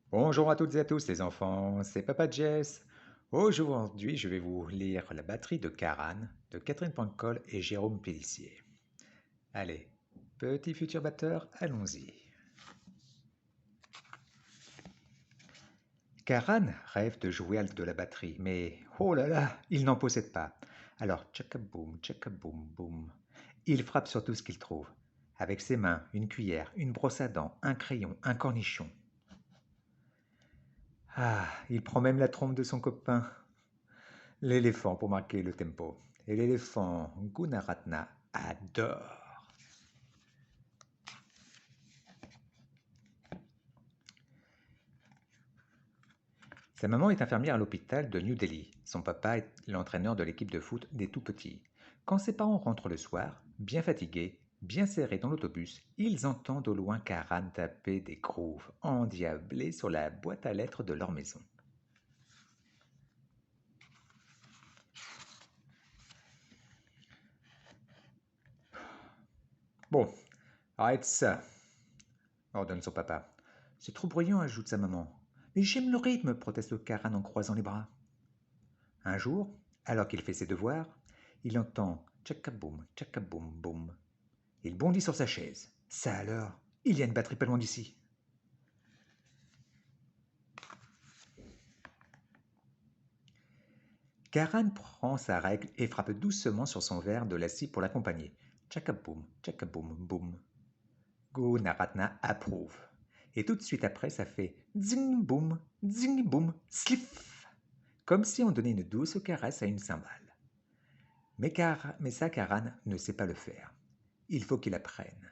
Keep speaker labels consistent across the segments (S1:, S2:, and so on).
S1: Bonjour à toutes et à tous les enfants, c'est Papa Jess. Aujourd'hui, je vais vous lire La batterie de Caran de Catherine Pancol et Jérôme Pélissier. Allez, petit futur batteur, allons-y. Caran rêve de jouer de la batterie, mais oh là là, il n'en possède pas. Alors, tchakaboum, boum. Il frappe sur tout ce qu'il trouve. Avec ses mains, une cuillère, une brosse à dents, un crayon, un cornichon. Ah, il prend même la trompe de son copain. L'éléphant pour marquer le tempo. Et l'éléphant Gunaratna adore. Sa maman est infirmière à l'hôpital de New Delhi. Son papa est l'entraîneur de l'équipe de foot des tout-petits. Quand ses parents rentrent le soir, bien fatigués, bien serrés dans l'autobus, ils entendent au loin Karan taper des grooves endiablés sur la boîte à lettres de leur maison. Bon, arrête ça, ordonne son papa. C'est trop bruyant, ajoute sa maman. Mais j'aime le rythme, proteste Karan en croisant les bras. Un jour, alors qu'il fait ses devoirs, il entend tchakaboum, boum. Il bondit sur sa chaise. Ça alors, il y a une batterie pas loin d'ici. Karan prend sa règle et frappe doucement sur son verre de la scie pour l'accompagner. Tchakaboum, boum. Gunaratna approuve. Et tout de suite après, ça fait zing boum, slif, comme si on donnait une douce caresse à une cymbale. Mais ça, Karan ne sait pas le faire. Il faut qu'il apprenne.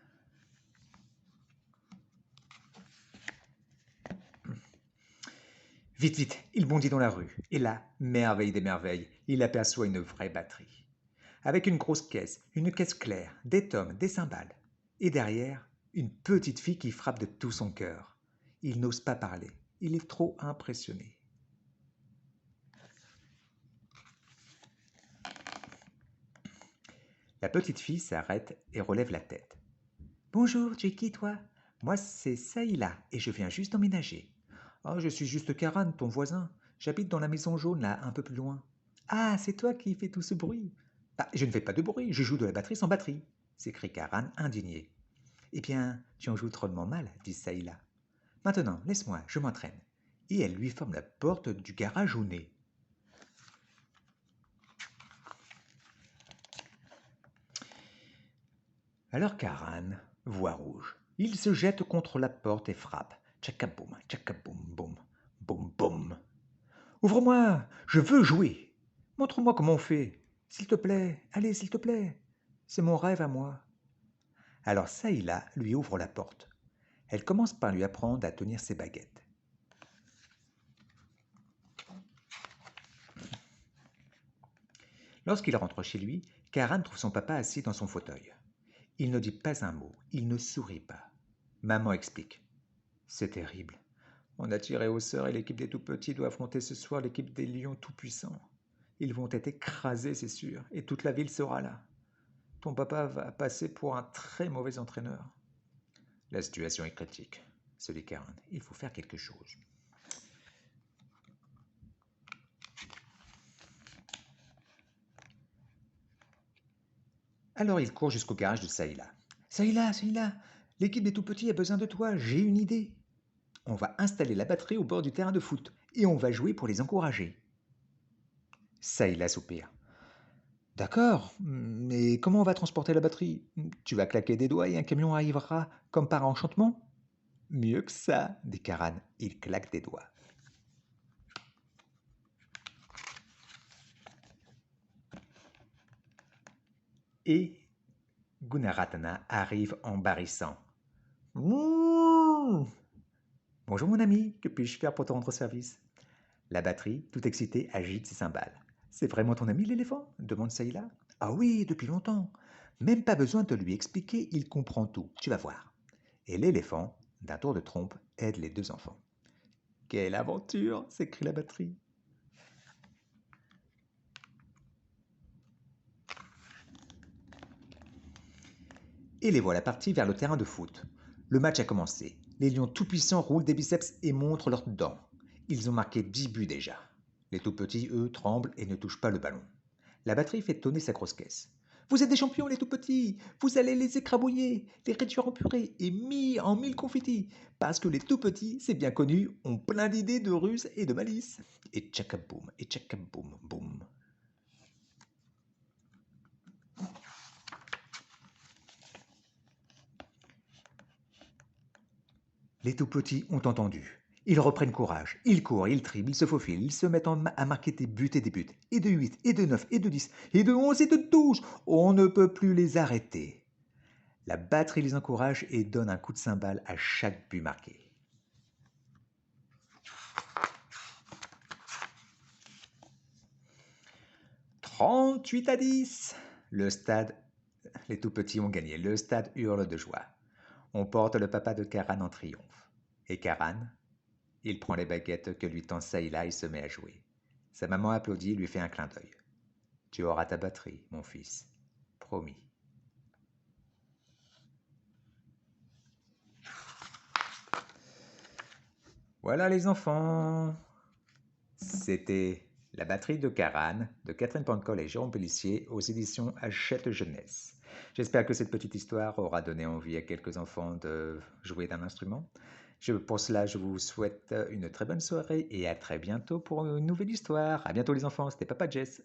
S1: Vite, vite, il bondit dans la rue. Et là, merveille des merveilles, il aperçoit une vraie batterie. Avec une caisse claire, des tomes, des cymbales. Et derrière, une petite fille qui frappe de tout son cœur. Il n'ose pas parler. Il est trop impressionné. La petite fille s'arrête et relève la tête. Bonjour, tu es qui toi? Moi, c'est Saïla et je viens juste d'emménager. Oh, je suis juste Karan, ton voisin. J'habite dans la maison jaune, là, un peu plus loin. Ah, c'est toi qui fais tout ce bruit. Ah, je ne fais pas de bruit, je joue de la batterie sans batterie, s'écrie Karan, indigné. Eh bien, tu en joues drôlement mal, dit Saïla. Maintenant, laisse-moi, je m'entraîne. Et elle lui ferme la porte du garage au nez. Alors Karan voit rouge. Il se jette contre la porte et frappe. Tchakaboum, boum, boum, boum. Ouvre-moi, je veux jouer. Montre-moi comment on fait. S'il te plaît, allez, s'il te plaît. C'est mon rêve à moi. Alors Saïla lui ouvre la porte. Elle commence par lui apprendre à tenir ses baguettes. Lorsqu'il rentre chez lui, Karan trouve son papa assis dans son fauteuil. Il ne dit pas un mot, il ne sourit pas. Maman explique. C'est terrible. On a tiré au sort et l'équipe des tout-petits doit affronter ce soir l'équipe des lions tout-puissants. Ils vont être écrasés, c'est sûr, et toute la ville sera là. Ton papa va passer pour un très mauvais entraîneur. La situation est critique, se dit Karan. Il faut faire quelque chose. Alors il court jusqu'au garage de Saïla. Saïla, l'équipe des tout-petits a besoin de toi, j'ai une idée. On va installer la batterie au bord du terrain de foot et on va jouer pour les encourager. Saïla soupire. D'accord, mais comment on va transporter la batterie? Tu vas claquer des doigts et un camion arrivera comme par enchantement? Mieux que ça, dit Karan. Il claque des doigts. Et Gunaratana arrive en barrissant. Mmh. Bonjour mon ami, que puis-je faire pour te rendre service? La batterie, tout excitée, agite ses cymbales. C'est vraiment ton ami l'éléphant? Demande Saïla. Ah oui, depuis longtemps. Même pas besoin de lui expliquer, il comprend tout. Tu vas voir. Et l'éléphant, d'un tour de trompe, aide les deux enfants. Quelle aventure! S'écrie la batterie. Et les voilà partis vers le terrain de foot. Le match a commencé. Les lions tout-puissants roulent des biceps et montrent leurs dents. Ils ont marqué 10 buts déjà. Les tout-petits, eux, tremblent et ne touchent pas le ballon. La batterie fait tonner sa grosse caisse. Vous êtes des champions, les tout-petits. Vous allez les écrabouiller, les réduire en purée et mis en mille confettis. Parce que les tout-petits, c'est bien connu, ont plein d'idées de ruse et de malice. Et tchakaboum, et tchakaboum, boum. Les tout-petits ont entendu. Ils reprennent courage. Ils courent, ils triblent, ils se faufilent, ils se mettent à marquer des buts et des buts. Et de 8, et de 9, et de 10, et de 11, et de 12. On ne peut plus les arrêter. La batterie les encourage et donne un coup de cymbale à chaque but marqué. 38-10. Les tout petits ont gagné. Le stade hurle de joie. On porte le papa de Karan en triomphe. Et Karan, il prend les baguettes que lui tend Saïla et se met à jouer. Sa maman applaudit et lui fait un clin d'œil. Tu auras ta batterie, mon fils. Promis. Voilà les enfants. C'était La batterie de Karan de Catherine Pancol et Jérôme Pellissier aux éditions Hachette Jeunesse. J'espère que cette petite histoire aura donné envie à quelques enfants de jouer d'un instrument. Pour cela, je vous souhaite une très bonne soirée et à très bientôt pour une nouvelle histoire. À bientôt les enfants, c'était Papa Jess.